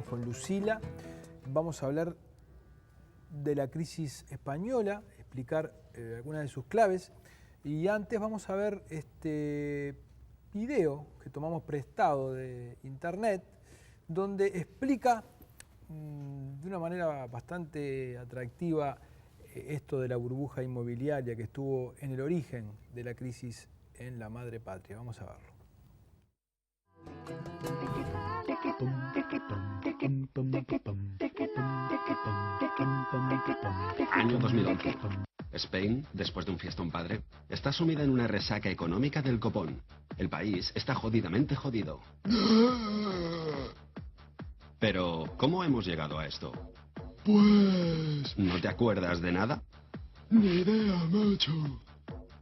Estamos con Lucila. Vamos a hablar de la crisis española, explicar algunas de sus claves. Y antes vamos a ver este video que tomamos prestado de internet, donde explica de una manera bastante atractiva esto de la burbuja inmobiliaria que estuvo en el origen de la crisis en la madre patria. Vamos a verlo. Año 2011. Spain, después de un fiestón padre, está sumida en una resaca económica del copón. El país está jodidamente jodido. Pero, ¿cómo hemos llegado a esto? Pues... ¿No te acuerdas de nada? Ni idea, macho.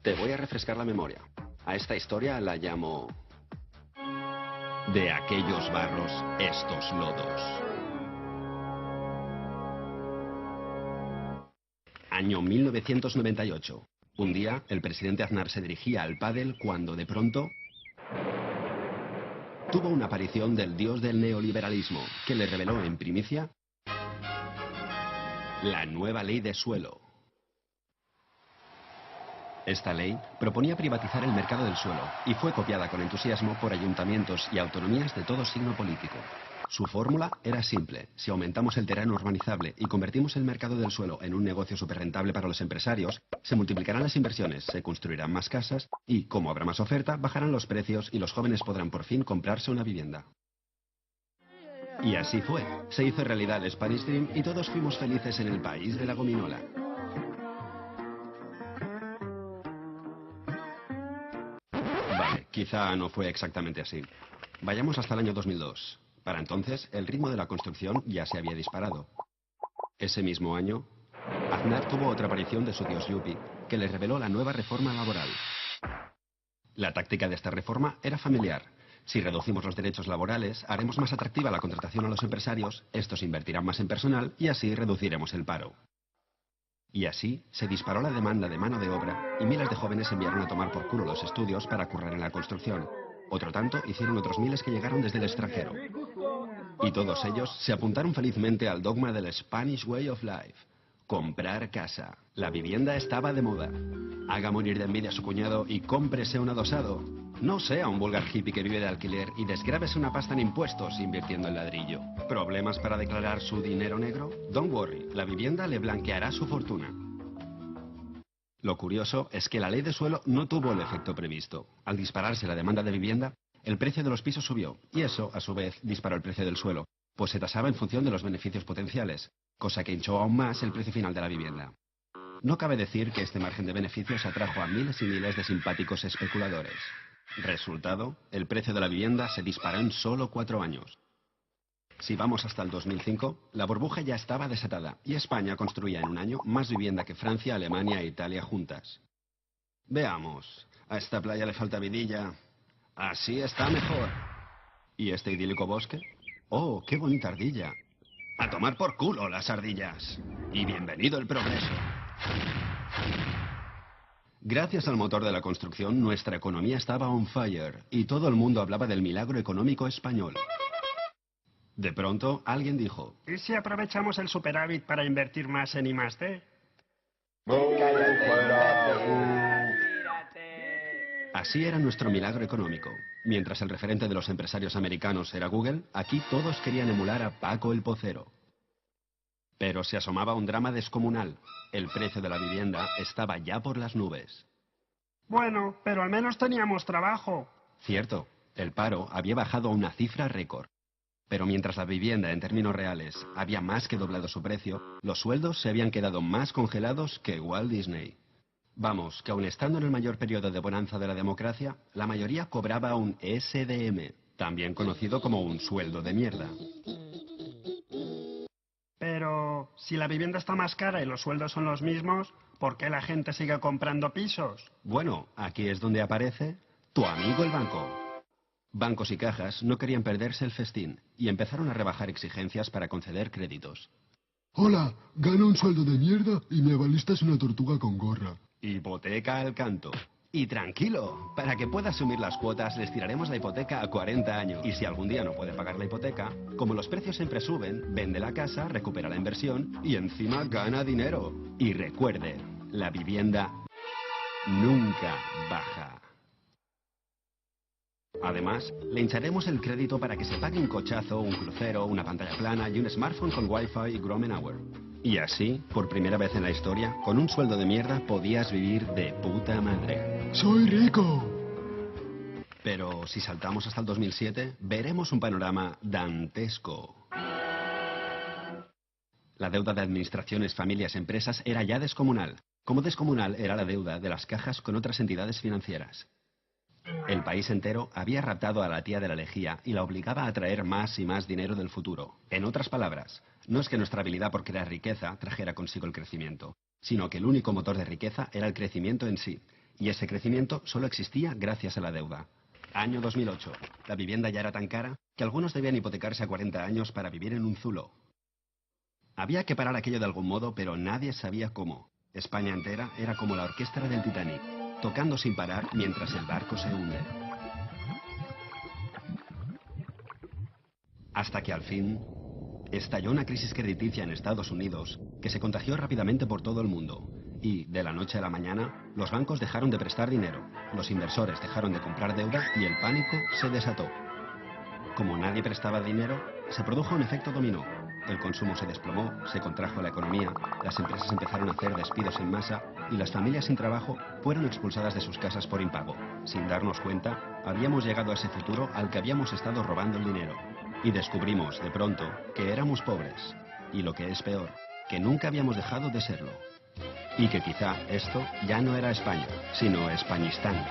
Te voy a refrescar la memoria. A esta historia la llamo... De aquellos barros, estos lodos. Año 1998. Un día, el presidente Aznar se dirigía al pádel cuando, de pronto, tuvo una aparición del dios del neoliberalismo, que le reveló en primicia la nueva ley de suelo. Esta ley proponía privatizar el mercado del suelo y fue copiada con entusiasmo por ayuntamientos y autonomías de todo signo político. Su fórmula era simple: si aumentamos el terreno urbanizable y convertimos el mercado del suelo en un negocio superrentable para los empresarios, se multiplicarán las inversiones, se construirán más casas y, como habrá más oferta, bajarán los precios y los jóvenes podrán por fin comprarse una vivienda. Y así fue. Se hizo realidad el Spanish Dream y todos fuimos felices en el país de la gominola. Vale, quizá no fue exactamente así. Vayamos hasta el año 2002. Para entonces, el ritmo de la construcción ya se había disparado. Ese mismo año, Aznar tuvo otra aparición de su dios Yuppie, que le reveló la nueva reforma laboral. La táctica de esta reforma era familiar. Si reducimos los derechos laborales, haremos más atractiva la contratación a los empresarios, estos invertirán más en personal y así reduciremos el paro. Y así se disparó la demanda de mano de obra y miles de jóvenes enviaron a tomar por culo los estudios para currar en la construcción. Otro tanto hicieron otros miles que llegaron desde el extranjero. Y todos ellos se apuntaron felizmente al dogma del Spanish Way of Life: comprar casa. La vivienda estaba de moda. Haga morir de envidia a su cuñado y cómprese un adosado. No sea un vulgar hippie que vive de alquiler y desgrábese una pasta en impuestos invirtiendo en ladrillo. ¿Problemas para declarar su dinero negro? Don't worry, la vivienda le blanqueará su fortuna. Lo curioso es que la ley de suelo no tuvo el efecto previsto. Al dispararse la demanda de vivienda, el precio de los pisos subió, y eso, a su vez, disparó el precio del suelo, pues se tasaba en función de los beneficios potenciales, cosa que hinchó aún más el precio final de la vivienda. No cabe decir que este margen de beneficios atrajo a miles y miles de simpáticos especuladores. Resultado, el precio de la vivienda se disparó en solo 4 años. Si vamos hasta el 2005, la burbuja ya estaba desatada y España construía en un año más vivienda que Francia, Alemania e Italia juntas. Veamos, a esta playa le falta vidilla. Así está mejor. ¿Y este idílico bosque? ¡Oh, qué bonita ardilla! ¡A tomar por culo las ardillas! Y bienvenido el progreso. Gracias al motor de la construcción, nuestra economía estaba on fire y todo el mundo hablaba del milagro económico español. De pronto, alguien dijo: ¿y si aprovechamos el superávit para invertir más en I+D? Así era nuestro milagro económico. Mientras el referente de los empresarios americanos era Google, aquí todos querían emular a Paco el Pocero. Pero se asomaba un drama descomunal. El precio de la vivienda estaba ya por las nubes. Bueno, pero al menos teníamos trabajo. Cierto, el paro había bajado a una cifra récord. Pero mientras la vivienda en términos reales había más que doblado su precio, los sueldos se habían quedado más congelados que Walt Disney. Vamos, que aun estando en el mayor periodo de bonanza de la democracia, la mayoría cobraba un SDM, también conocido como un sueldo de mierda. Pero si la vivienda está más cara y los sueldos son los mismos, ¿por qué la gente sigue comprando pisos? Bueno, aquí es donde aparece tu amigo el banco. Bancos y cajas no querían perderse el festín y empezaron a rebajar exigencias para conceder créditos. Hola, gano un sueldo de mierda y me avalistas una tortuga con gorra. Hipoteca al canto. Y tranquilo, para que pueda asumir las cuotas les tiraremos la hipoteca a 40 años. Y si algún día no puede pagar la hipoteca, como los precios siempre suben, vende la casa, recupera la inversión y encima gana dinero. Y recuerde, la vivienda nunca baja. Además, le hincharemos el crédito para que se pague un cochazo, un crucero, una pantalla plana y un smartphone con Wi-Fi y Grommen Hour. Y así, por primera vez en la historia, con un sueldo de mierda podías vivir de puta madre. ¡Soy rico! Pero si saltamos hasta el 2007, veremos un panorama dantesco. La deuda de administraciones, familias, empresas era ya descomunal. Como descomunal era la deuda de las cajas con otras entidades financieras. El país entero había raptado a la tía de la lejía y la obligaba a traer más y más dinero del futuro. En otras palabras, no es que nuestra habilidad por crear riqueza trajera consigo el crecimiento, sino que el único motor de riqueza era el crecimiento en sí, y ese crecimiento solo existía gracias a la deuda. Año 2008. La vivienda ya era tan cara que algunos debían hipotecarse a 40 años para vivir en un zulo. Había que parar aquello de algún modo, pero nadie sabía cómo. España entera era como la orquesta del Titanic, tocando sin parar mientras el barco se hunde. Hasta que al fin estalló una crisis crediticia en Estados Unidos que se contagió rápidamente por todo el mundo. Y, de la noche a la mañana, los bancos dejaron de prestar dinero, los inversores dejaron de comprar deuda y el pánico se desató. Como nadie prestaba dinero, se produjo un efecto dominó. El consumo se desplomó, se contrajo la economía, las empresas empezaron a hacer despidos en masa y las familias sin trabajo fueron expulsadas de sus casas por impago. Sin darnos cuenta, habíamos llegado a ese futuro al que habíamos estado robando el dinero. Y descubrimos, de pronto, que éramos pobres. Y lo que es peor, que nunca habíamos dejado de serlo. Y que quizá esto ya no era España, sino Españistán.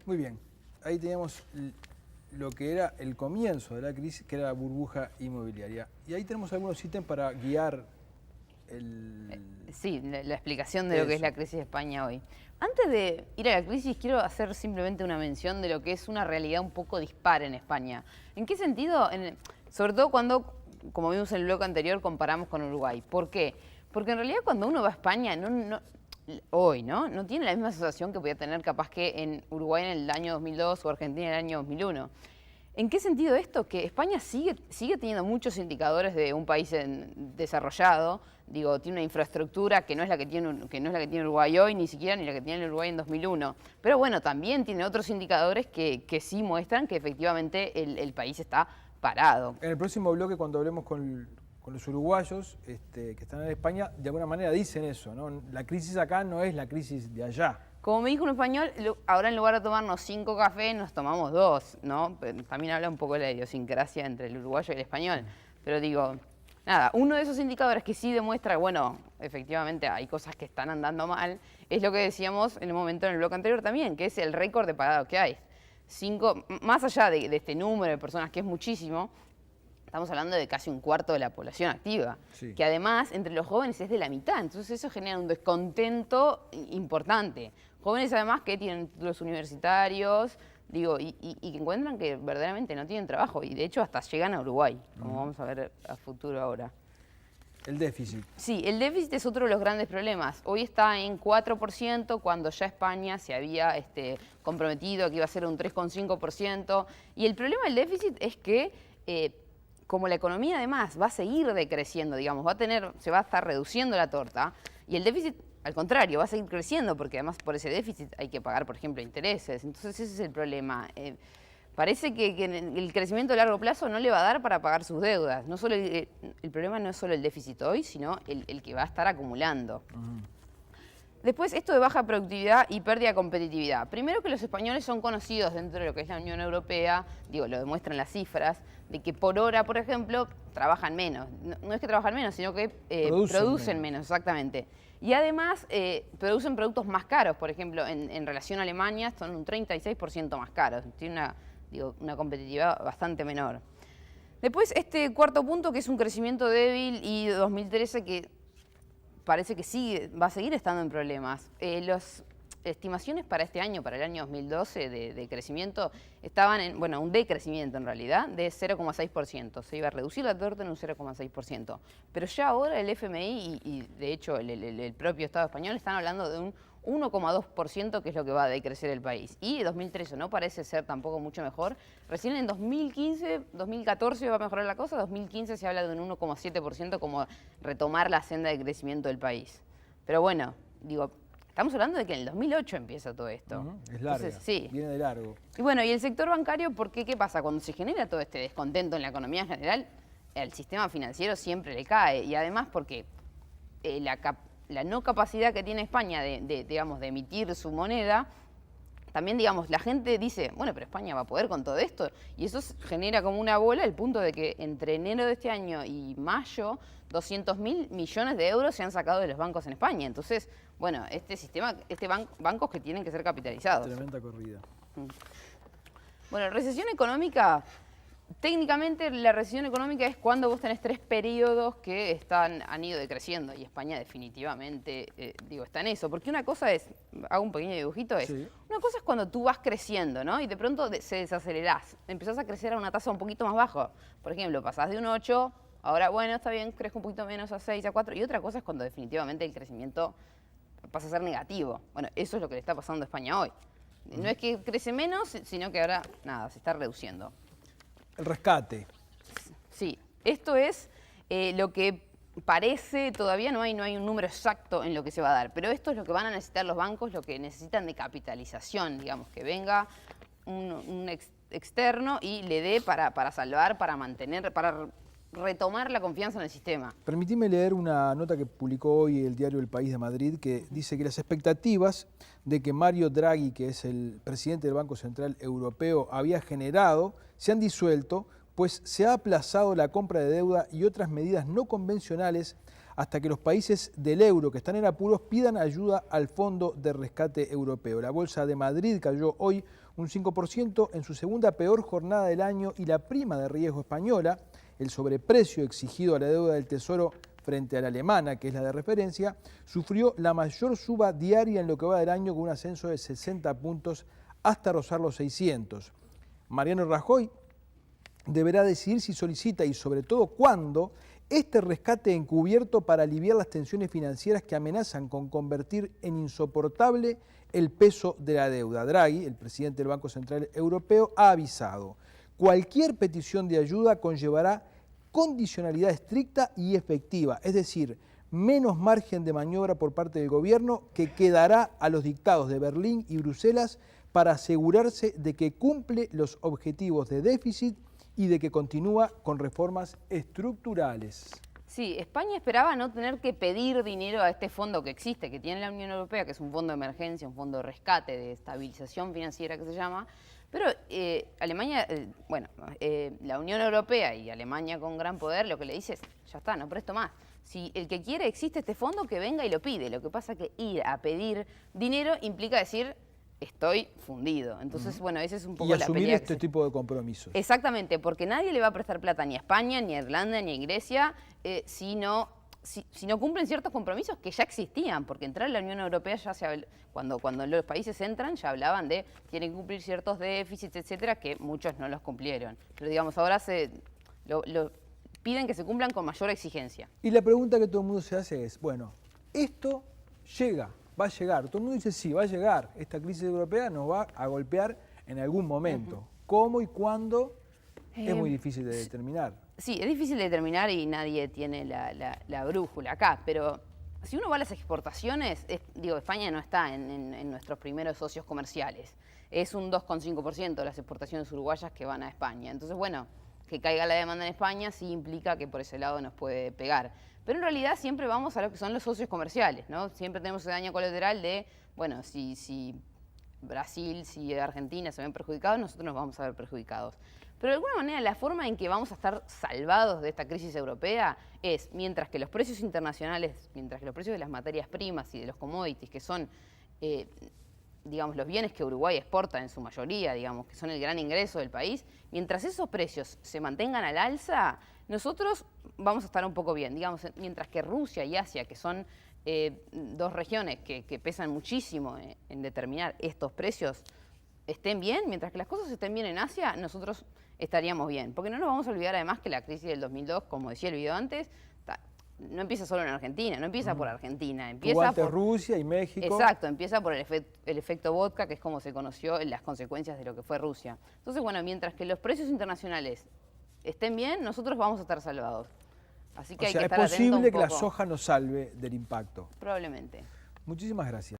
Muy bien, ahí tenemos lo que era el comienzo de la crisis, que era la burbuja inmobiliaria. Y ahí tenemos algunos ítems para guiar Sí, la explicación de lo que es la crisis de España hoy. Antes de ir a la crisis, quiero hacer simplemente una mención de lo que es una realidad un poco dispar en España. ¿En qué sentido? Sobre todo cuando, como vimos en el bloque anterior, comparamos con Uruguay. ¿Por qué? Porque en realidad cuando uno va a España, hoy, ¿no? tiene la misma sensación que podía tener capaz que en Uruguay en el año 2002 o Argentina en el año 2001. ¿En qué sentido esto? Que España sigue teniendo muchos indicadores de un país desarrollado. Digo, tiene una infraestructura que no es la que tiene Uruguay hoy, ni siquiera ni la que tiene Uruguay en 2001. Pero bueno, también tiene otros indicadores que sí muestran que efectivamente el país está parado. En el próximo bloque, cuando hablemos con los uruguayos que están en España, de alguna manera dicen eso, ¿no? La crisis acá no es la crisis de allá. Como me dijo un español, ahora en lugar de tomarnos 5 cafés, nos tomamos 2, ¿no? Pero también habla un poco de la idiosincrasia entre el uruguayo y el español. Pero digo, nada, uno de esos indicadores que sí demuestra, bueno, efectivamente hay cosas que están andando mal, es lo que decíamos en el momento en el bloque anterior también, que es el récord de parado que hay. Más allá de este número de personas, que es muchísimo, estamos hablando de casi un cuarto de la población activa, sí, que además entre los jóvenes es de la mitad, entonces eso genera un descontento importante. Jóvenes además que tienen títulos universitarios, digo, y que encuentran que verdaderamente no tienen trabajo y de hecho hasta llegan a Uruguay, como vamos a ver a futuro ahora. El déficit. Sí, el déficit es otro de los grandes problemas. Hoy está en 4% cuando ya España se había comprometido que iba a ser un 3,5%. Y el problema del déficit es que como la economía además va a seguir decreciendo, digamos, se va a estar reduciendo la torta y el déficit, al contrario, va a seguir creciendo porque además por ese déficit hay que pagar, por ejemplo, intereses. Entonces ese es el problema. Parece que el crecimiento a largo plazo no le va a dar para pagar sus deudas. No solo el problema no es solo el déficit hoy, sino el que va a estar acumulando. Después, esto de baja productividad y pérdida de competitividad. Primero que los españoles son conocidos dentro de lo que es la Unión Europea, digo, lo demuestran las cifras, de que por hora, por ejemplo, trabajan menos. No es que trabajan menos, sino que producen menos, exactamente. Y además producen productos más caros, por ejemplo, en relación a Alemania son un 36% más caros. Tiene una competitividad bastante menor. Después, este cuarto punto, que es un crecimiento débil, y 2013 que parece que va a seguir estando en problemas. estimaciones para este año, para el año 2012 de crecimiento, estaban en, bueno, un decrecimiento en realidad de 0,6%. Se iba a reducir la torta en un 0,6%. Pero ya ahora el FMI y de hecho el propio Estado español están hablando de un 1,2% que es lo que va a decrecer el país. Y 2013 no parece ser tampoco mucho mejor. Recién en 2015, 2014 va a mejorar la cosa, 2015 se habla de un 1,7% como retomar la senda de crecimiento del país. Pero bueno, digo, estamos hablando de que en el 2008 empieza todo esto. Es larga, Entonces, sí. Viene de largo. Y bueno, y el sector bancario, ¿por qué? ¿Qué pasa? Cuando se genera todo este descontento en la economía en general, el sistema financiero siempre le cae. Y además porque la no capacidad que tiene España digamos, de emitir su moneda, también, digamos, la gente dice, bueno, pero España va a poder con todo esto. Y eso genera como una bola al punto de que entre enero de este año y mayo, 200.000 millones de euros se han sacado de los bancos en España. Entonces, bueno, bancos que tienen que ser capitalizados. Tremenda corrida. Bueno, recesión económica, técnicamente la recesión económica es cuando vos tenés 3 periodos que han ido decreciendo y España definitivamente, está en eso. Porque una cosa es, hago un pequeño dibujito, una cosa es cuando tú vas creciendo, ¿no? Y de pronto se desacelerás, empezás a crecer a una tasa un poquito más baja. Por ejemplo, pasás de un 8, ahora bueno, está bien, crezco un poquito menos a 6, a 4. Y otra cosa es cuando definitivamente el crecimiento pasa a ser negativo. Bueno, eso es lo que le está pasando a España hoy. No es que crece menos, sino que ahora, nada, se está reduciendo. El rescate. Sí, esto es lo que parece, todavía no hay un número exacto en lo que se va a dar, pero esto es lo que van a necesitar los bancos, lo que necesitan de capitalización, digamos, que venga un externo y le dé para salvar, para mantener, para retomar la confianza en el sistema. Permitime leer una nota que publicó hoy el diario El País de Madrid que dice que las expectativas de que Mario Draghi, que es el presidente del Banco Central Europeo, había generado, se han disuelto, pues se ha aplazado la compra de deuda y otras medidas no convencionales hasta que los países del euro que están en apuros pidan ayuda al Fondo de Rescate Europeo. La Bolsa de Madrid cayó hoy un 5% en su segunda peor jornada del año y la prima de riesgo española, el sobreprecio exigido a la deuda del Tesoro frente a la alemana, que es la de referencia, sufrió la mayor suba diaria en lo que va del año con un ascenso de 60 puntos hasta rozar los 600. Mariano Rajoy deberá decidir si solicita y sobre todo cuándo este rescate encubierto para aliviar las tensiones financieras que amenazan con convertir en insoportable el peso de la deuda. Draghi, el presidente del Banco Central Europeo, ha avisado: cualquier petición de ayuda conllevará condicionalidad estricta y efectiva, es decir, menos margen de maniobra por parte del gobierno que quedará a los dictados de Berlín y Bruselas para asegurarse de que cumple los objetivos de déficit y de que continúa con reformas estructurales. Sí, España esperaba no tener que pedir dinero a este fondo que existe, que tiene la Unión Europea, que es un fondo de emergencia, un fondo de rescate, de estabilización financiera que se llama, pero Alemania, la Unión Europea y Alemania con gran poder lo que le dice es, ya está, no presto más. Si el que quiere existe este fondo, que venga y lo pide. Lo que pasa es que ir a pedir dinero implica decir, estoy fundido. Entonces, bueno, esa es un poco la pelea. Y asumir este tipo de compromisos. Exactamente, porque nadie le va a prestar plata ni a España, ni a Irlanda, ni a Grecia, si no cumplen ciertos compromisos que ya existían, porque entrar a la Unión Europea ya cuando los países entran ya hablaban de tienen que cumplir ciertos déficits, etcétera, que muchos no los cumplieron. Pero digamos, ahora piden que se cumplan con mayor exigencia. Y la pregunta que todo el mundo se hace es, bueno, esto llega, va a llegar. Todo el mundo dice, sí, va a llegar. Esta crisis europea nos va a golpear en algún momento. ¿Cómo y cuándo? Es muy difícil de determinar. Sí, es difícil de determinar y nadie tiene la brújula acá, pero si uno va a las exportaciones, España no está en nuestros primeros socios comerciales. Es un 2,5% de las exportaciones uruguayas que van a España. Entonces, bueno, que caiga la demanda en España sí implica que por ese lado nos puede pegar. Pero en realidad siempre vamos a lo que son los socios comerciales, ¿no? Siempre tenemos ese daño colateral de, bueno, si Brasil, si Argentina se ven perjudicados, nosotros nos vamos a ver perjudicados. Pero de alguna manera la forma en que vamos a estar salvados de esta crisis europea es, mientras que los precios internacionales, mientras que los precios de las materias primas y de los commodities, que son, digamos, los bienes que Uruguay exporta en su mayoría, digamos, que son el gran ingreso del país, mientras esos precios se mantengan al alza, nosotros vamos a estar un poco bien. Digamos, mientras que Rusia y Asia, que son dos regiones que pesan muchísimo en determinar estos precios estén bien, mientras que las cosas estén bien en Asia, nosotros estaríamos bien. Porque no nos vamos a olvidar además que la crisis del 2002, como decía el video antes, no empieza solo en Argentina, no empieza por Argentina, empieza por Rusia y México. Exacto, empieza por el efecto vodka, que es como se conoció en las consecuencias de lo que fue Rusia. Entonces, bueno, mientras que los precios internacionales estén bien, nosotros vamos a estar salvados. Así que hay que estar atento un es posible que la poco. soja nos salve del impacto. Probablemente. Muchísimas gracias.